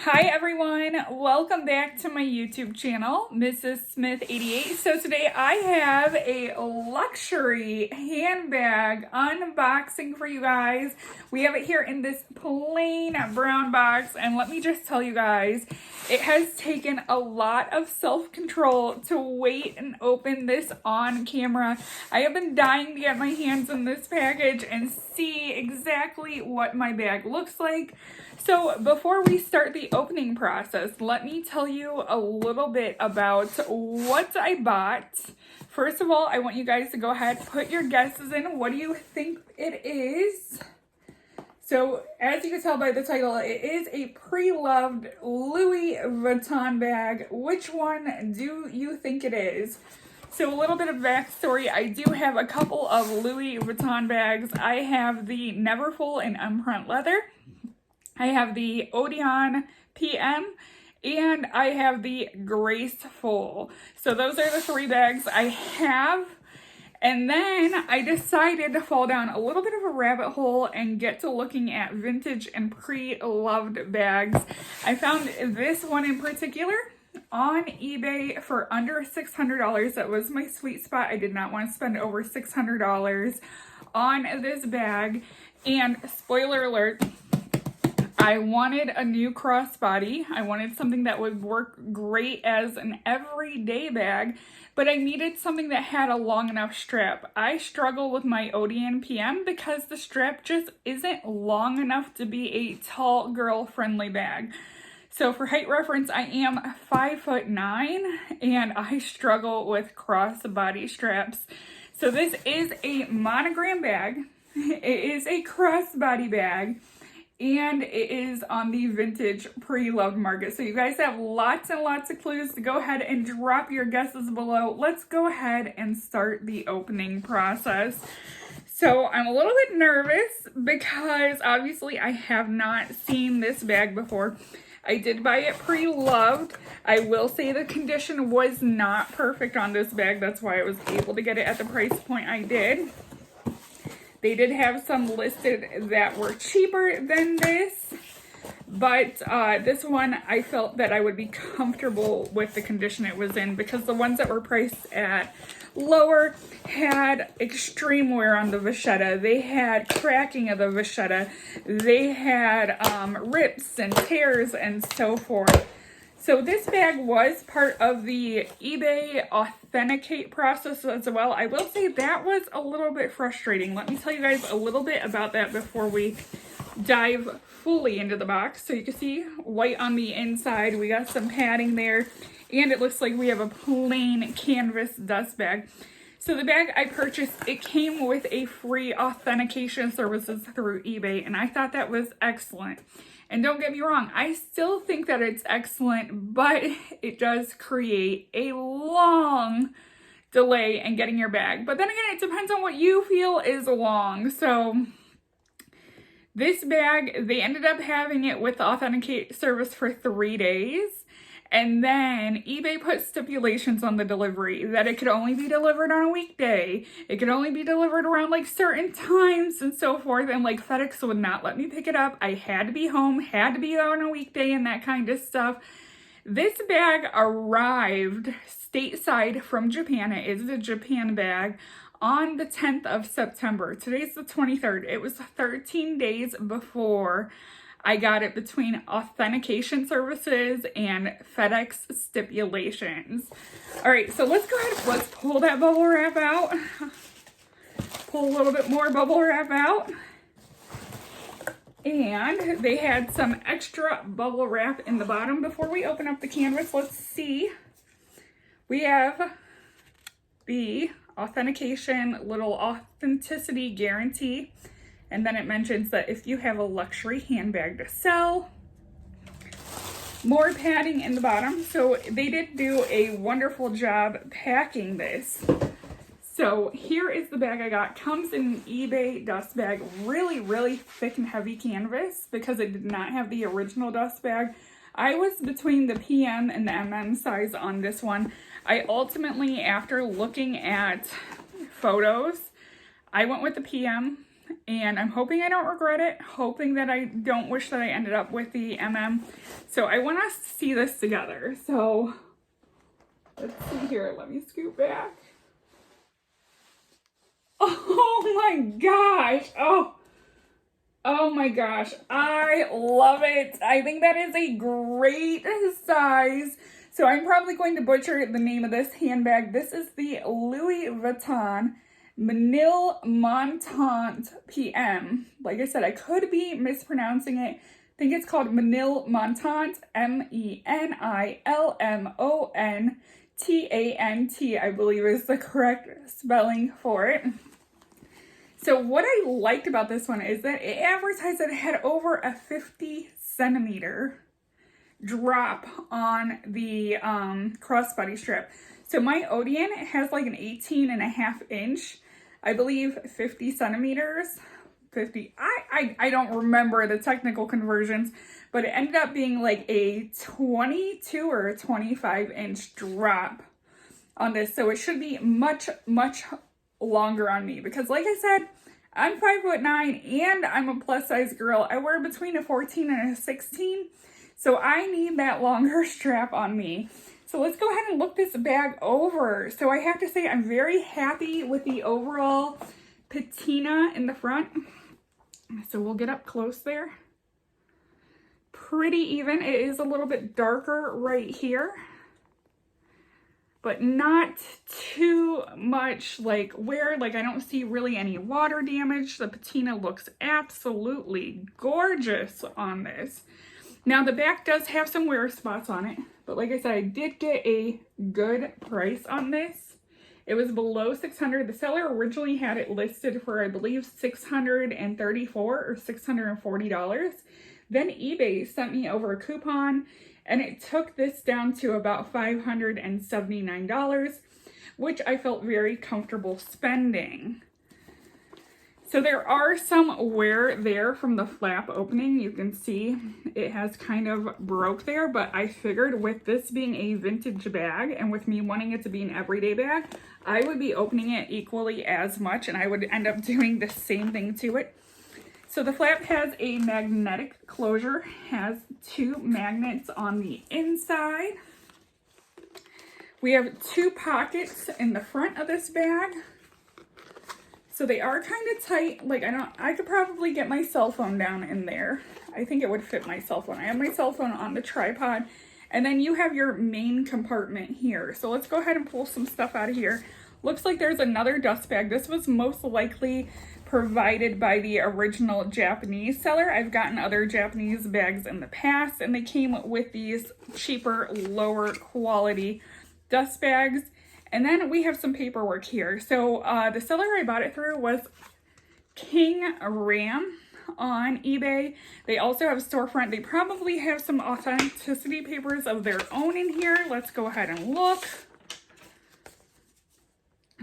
Hi everyone, welcome back to my YouTube channel, Mrs. Smith 88. So today I have a luxury handbag unboxing for you guys. We have it here in this plain brown box, and let me just tell you guys, it has taken a lot of self-control to wait and open this on camera. I have been dying to get my hands on this package and see exactly what my bag looks like. So before we start the opening process, let me tell you a little bit about what I bought. First of all, I want you guys to go ahead, put your guesses in. What do you think it is? So as you can tell by the title, it is a pre-loved Louis Vuitton bag. Which one do you think it is? So a little bit of backstory, I do have a couple of Louis Vuitton bags. I have the Neverfull in imprint leather. I have the Odeon PM, and I have the Graceful. So those are the three bags I have. And then I decided to fall down a little bit of a rabbit hole and get to looking at vintage and pre-loved bags. I found this one in particular on eBay for under $600. That was my sweet spot. I did not want to spend over $600 on this bag. And spoiler alert, I wanted a new crossbody. I wanted something that would work great as an everyday bag, but I needed something that had a long enough strap. I struggle with my Odeon PM because the strap just isn't long enough to be a tall girl friendly bag. So for height reference, I am 5'9" and I struggle with crossbody straps. So this is a monogram bag. It is a crossbody bag. And it is on the vintage pre-loved market. So you guys have lots and lots of clues to go ahead and drop your guesses below. Let's go ahead and start the opening process. So I'm a little bit nervous because obviously I have not seen this bag before. I did buy it pre-loved. I will say the condition was not perfect on this bag. That's why I was able to get it at the price point I did. They did have some listed that were cheaper than this, but this one I felt that I would be comfortable with the condition it was in, because the ones that were priced at lower had extreme wear on the vachetta. They had cracking of the vachetta. They had rips and tears and so forth. So this bag was part of the eBay authenticate process as well. I will say that was a little bit frustrating. Let me tell you guys a little bit about that before we dive fully into the box. So you can see white on the inside. We got some padding there, and it looks like we have a plain canvas dust bag. So the bag I purchased, it came with a free authentication services through eBay, and I thought that was excellent. And don't get me wrong, I still think that it's excellent, but it does create a long delay in getting your bag. But then again, it depends on what you feel is long. So this bag, they ended up having it with the authenticate service for 3 days. And then eBay put stipulations on the delivery that it could only be delivered on a weekday. It could only be delivered around like certain times and so forth. And like FedEx would not let me pick it up. I had to be home, had to be on a weekday and that kind of stuff. This bag arrived stateside from Japan. It is a Japan bag on the 10th of September. Today's the 23rd. It was 13 days before I got it between authentication services and FedEx stipulations. All right, so let's go ahead. Let's pull that bubble wrap out. Pull a little bit more bubble wrap out. And they had some extra bubble wrap in the bottom. Before we open up the canvas, let's see. We have the authentication little authenticity guarantee. And then it mentions that if you have a luxury handbag to sell, more padding in the bottom. So they did do a wonderful job packing this. So here is the bag I got. Comes in an eBay dust bag, really, really thick and heavy canvas because it did not have the original dust bag. I was between the PM and the MM size on this one. I ultimately, after looking at photos, I went with the PM. and I'm hoping I don't regret it, hoping that I don't wish that I ended up with the So I want us to see this together. So let's see here. Let me scoot back. Oh my gosh. Oh my gosh. I love it. I think that is a great size. So I'm probably going to butcher the name of this handbag. This is the Louis Vuitton Menil Montant PM. Like I said, I could be mispronouncing it. I think it's called Menil Montant, Menilmontant, I believe is the correct spelling for it. So what I liked about this one is that it advertised that it had over a 50 centimeter drop on the crossbody strip. So my Odeon has like an 18.5 inch, I believe 50 centimeters, 50, I don't remember the technical conversions, but it ended up being like a 22 or a 25-inch drop on this. So it should be much, much longer on me because like I said, I'm 5'9" and I'm a plus size girl. I wear between a 14 and a 16. So I need that longer strap on me. So let's go ahead and look this bag over. So I have to say I'm very happy with the overall patina in the front. So we'll get up close there. Pretty even. It is a little bit darker right here, but not too much like wear. Like I don't see really any water damage. The patina looks absolutely gorgeous on this. Now the back does have some wear spots on it, but like I said, I did get a good price on this. It was below $600. The seller originally had it listed for, I believe, $634 or $640. Then eBay sent me over a coupon and it took this down to about $579, which I felt very comfortable spending. So there are some wear there from the flap opening. You can see it has kind of broke there, but I figured with this being a vintage bag and with me wanting it to be an everyday bag, I would be opening it equally as much and I would end up doing the same thing to it. So the flap has a magnetic closure, has 2 magnets on the inside. We have 2 pockets in the front of this bag. So they are kind of tight. Like I could probably get my cell phone down in there. I think it would fit my cell phone. I have my cell phone on the tripod. And then you have your main compartment here. So let's go ahead and pull some stuff out of here. Looks like there's another dust bag. This was most likely provided by the original Japanese seller. I've gotten other Japanese bags in the past and they came with these cheaper, lower quality dust bags. And then we have some paperwork here. So the seller I bought it through was King Ram on eBay. They also have a storefront. They probably have some authenticity papers of their own in here. Let's go ahead and look.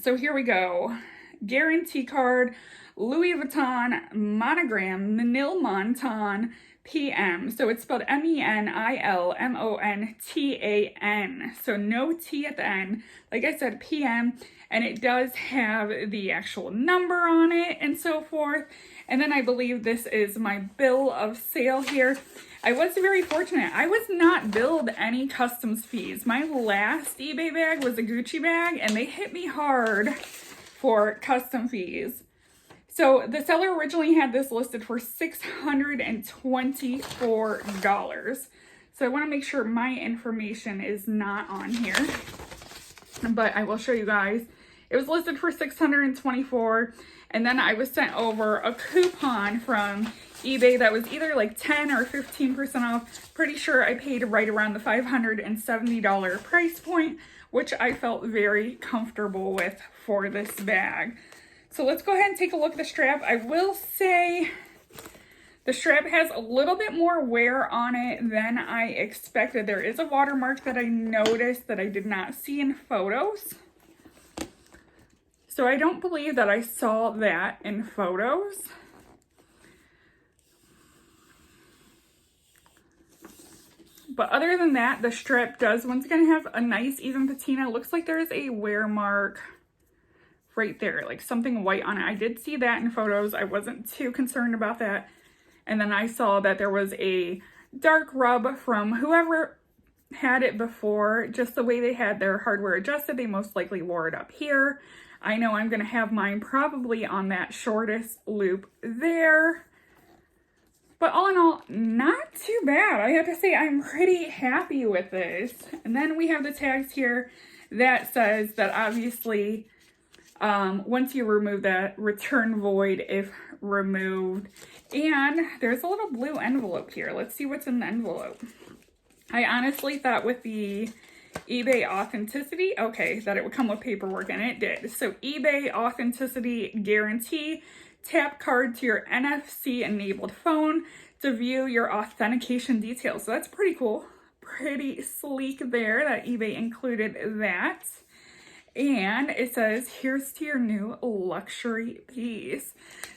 So here we go. Guarantee card, Louis Vuitton, monogram, Menil Montant, PM. So it's spelled Menilmontan. So no T at the end. Like I said, PM. And it does have the actual number on it and so forth. And then I believe this is my bill of sale here. I was very fortunate. I was not billed any customs fees. My last eBay bag was a Gucci bag and they hit me hard for custom fees. So the seller originally had this listed for $624. So I want to make sure my information is not on here, but I will show you guys. It was listed for $624, and then I was sent over a coupon from eBay that was either like 10 or 15% off. Pretty sure I paid right around the $570 price point, which I felt very comfortable with for this bag. So let's go ahead and take a look at the strap. I will say the strap has a little bit more wear on it than I expected. There is a watermark that I noticed that I did not see in photos. So I don't believe that I saw that in photos. But other than that, the strap does once again have a nice even patina. Looks like there's a wear mark right there, like something white on it. I did see that in photos. I wasn't too concerned about that. And then I saw that there was a dark rub from whoever had it before. Just the way they had their hardware adjusted, they most likely wore it up here. I know I'm gonna have mine probably on that shortest loop there. But all in all, not too bad. I have to say I'm pretty happy with this. And then we have the tags here that says that obviously once you remove that, return void if removed. And there's a little blue envelope here. Let's see what's in the envelope. I honestly thought with the eBay authenticity, okay, that it would come with paperwork, and it did. So eBay authenticity guarantee. Tap card to your NFC enabled phone to view your authentication details. So that's pretty cool. Pretty sleek there that eBay included that. And it says, here's to your new luxury piece.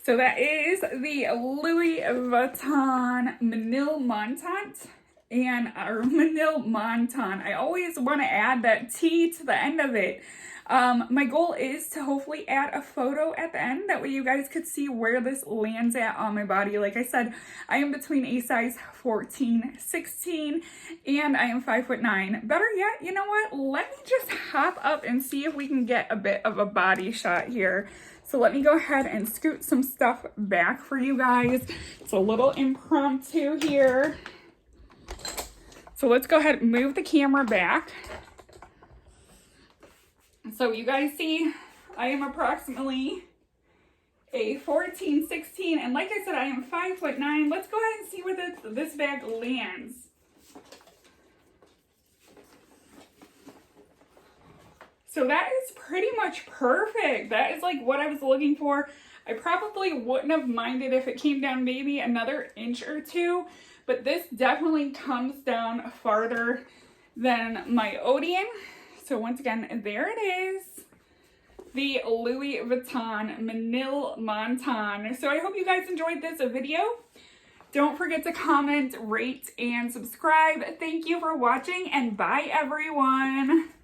So that is the Louis Vuitton Manille Montant. And our Manille Montant. I always want to add that T to the end of it. My goal is to hopefully add a photo at the end. That way you guys could see where this lands at on my body. Like I said, I am between a size 14, 16, and I am 5'9". Better yet, you know what? Let me just hop up and see if we can get a bit of a body shot here. So let me go ahead and scoot some stuff back for you guys. It's a little impromptu here. So let's go ahead and move the camera back. So you guys see, I am approximately a 14, 16, and like I said, I am 5'9". Let's go ahead and see where this bag lands. So that is pretty much perfect. That is like what I was looking for. I probably wouldn't have minded if it came down maybe another inch or two, but this definitely comes down farther than my Odeon. So once again, there it is, the Louis Vuitton Manille Montant. So I hope you guys enjoyed this video. Don't forget to comment, rate, and subscribe. Thank you for watching, and bye everyone.